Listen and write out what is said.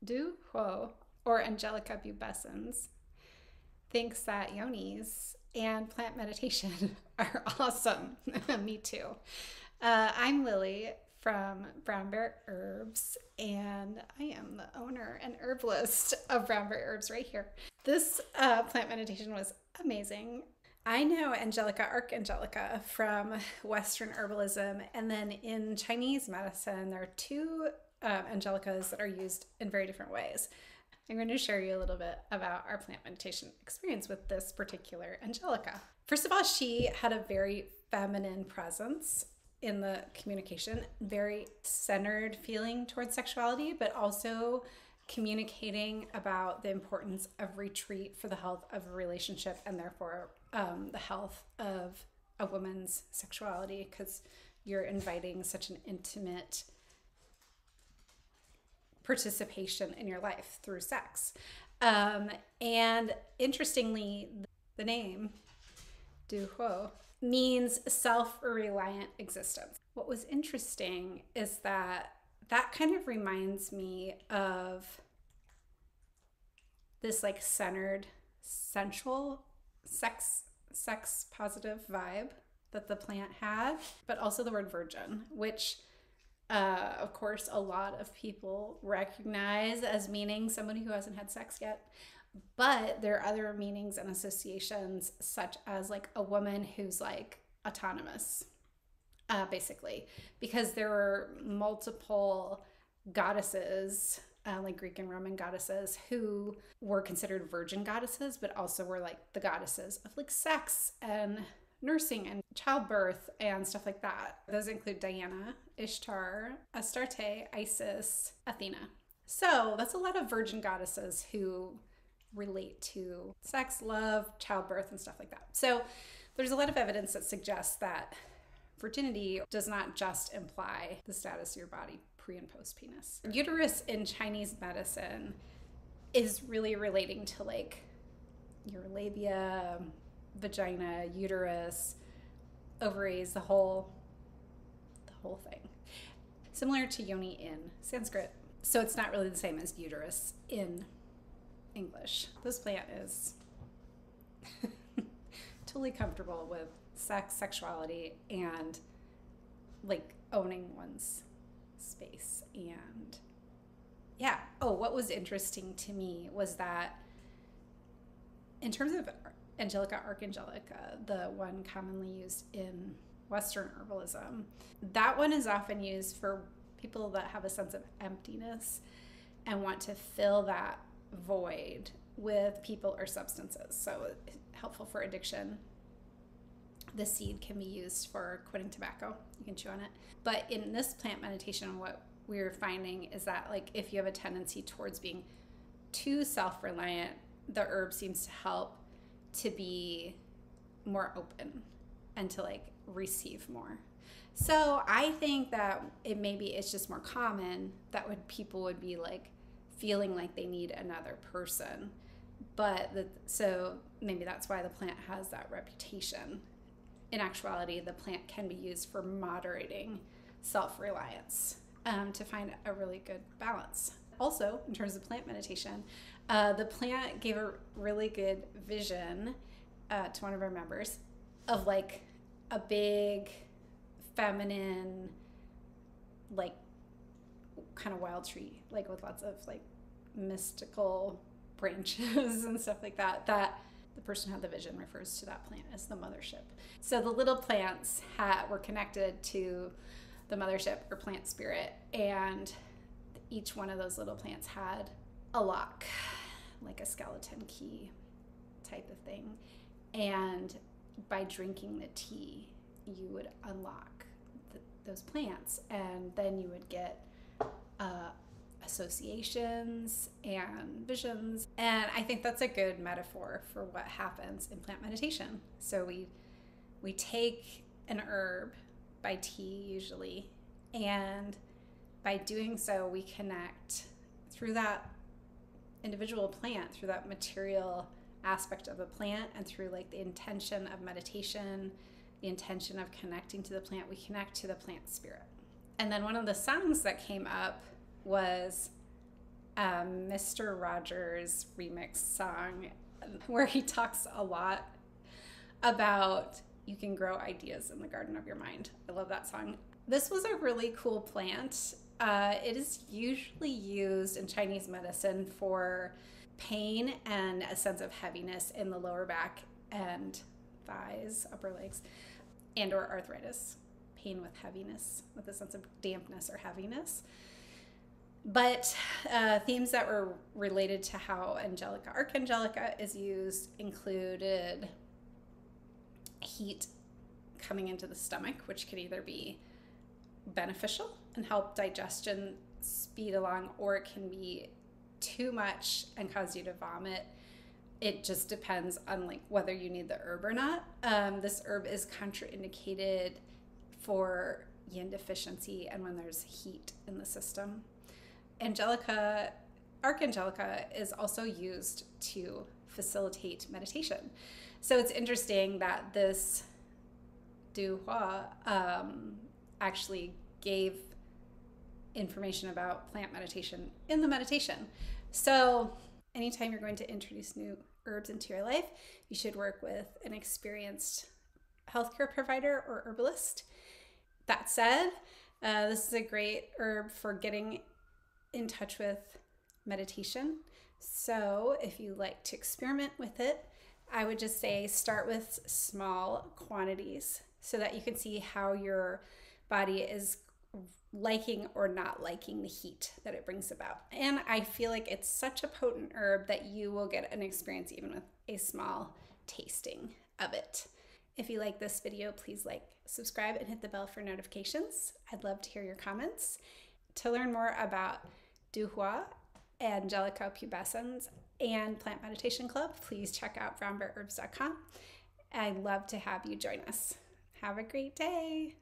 Dú Huo, or Angelica pubescens, thinks that yonis and plant meditation are awesome. Me too. I'm Lily from Brown Bear Herbs, and I am the owner and herbalist of Brown Bear Herbs right here. This plant meditation was amazing. I know Angelica, Archangelica from Western herbalism, and then in Chinese medicine, there are two Angelicas that are used in very different ways. I'm going to share you a little bit about our plant meditation experience with this particular Angelica. First of all, she had a very feminine presence in the communication, very centered feeling towards sexuality, but also communicating about the importance of retreat for the health of a relationship and therefore the health of a woman's sexuality, because you're inviting such an intimate participation in your life through sex. And interestingly, the name Dú Huo means self-reliant existence. What was interesting is that kind of reminds me of this like centered, sensual, sex positive vibe that the plant had, but also the word virgin, which of course a lot of people recognize as meaning somebody who hasn't had sex yet. But there are other meanings and associations, such as like a woman who's like autonomous, basically, because there were multiple goddesses, like Greek and Roman goddesses, who were considered virgin goddesses, but also were like the goddesses of like sex and nursing and childbirth and stuff like that. Those include Diana, Ishtar, Astarte, Isis, Athena. So that's a lot of virgin goddesses who relate to sex, love, childbirth, and stuff like that. So there's a lot of evidence that suggests that virginity does not just imply the status of your body pre and post penis. Uterus in Chinese medicine is really relating to like your labia, vagina, uterus, ovaries, the whole thing. Similar to yoni in Sanskrit. So it's not really the same as uterus in English. This plant is totally comfortable with sex, sexuality, and like owning one's space. And yeah. Oh, what was interesting to me was that in terms of Angelica, Archangelica, the one commonly used in Western herbalism, that one is often used for people that have a sense of emptiness and want to fill that void with people or substances. So helpful for addiction. The seed can be used for quitting tobacco. You can chew on it. But in this plant meditation, what we're finding is that like if you have a tendency towards being too self-reliant, the herb seems to help to be more open and to like receive more. So I think that it's just more common that people would be like feeling like they need another person, so maybe that's why the plant has that reputation. In actuality, the plant can be used for moderating self-reliance, to find a really good balance. Also, in terms of plant meditation, the plant gave a really good vision to one of our members of like a big feminine, like kind of wild tree, like with lots of like mystical branches and stuff like that. That the person who had the vision refers to that plant as the mothership. So the little plants were connected to the mothership or plant spirit, and each one of those little plants had a lock, like a skeleton key type of thing. And by drinking the tea, you would unlock those plants, and then you would get associations and visions. And I think that's a good metaphor for what happens in plant meditation. So we take an herb, by tea usually, and by doing so we connect through that individual plant, through that material aspect of the plant, and through like the intention of meditation, the intention of connecting to the plant, we connect to the plant spirit. And then one of the songs that came up was Mr. Rogers remix song where he talks a lot about you can grow ideas in the garden of your mind. I love that song. This was a really cool plant. It is usually used in Chinese medicine for pain and a sense of heaviness in the lower back and thighs, upper legs, and or arthritis. Pain with heaviness, with a sense of dampness or heaviness. But themes that were related to how Angelica is used included heat coming into the stomach, which could either be beneficial and help digestion speed along, or it can be too much and cause you to vomit. It just depends on like whether you need the herb or not. This herb is contraindicated for yin deficiency and when there's heat in the system. Archangelica is also used to facilitate meditation. So it's interesting that this Dú Huo actually gave information about plant meditation in the meditation. So anytime you're going to introduce new herbs into your life, you should work with an experienced healthcare provider or herbalist. That said, this is a great herb for getting in touch with meditation. So if you like to experiment with it, I would just say start with small quantities so that you can see how your body is liking or not liking the heat that it brings about. And I feel like it's such a potent herb that you will get an experience even with a small tasting of it. If you like this video, please like, subscribe, and hit the bell for notifications. I'd love to hear your comments. To learn more about Dú Huo, Angelica pubescens, and Plant Meditation Club, please check out brownbearherbs.com. I'd love to have you join us. Have a great day.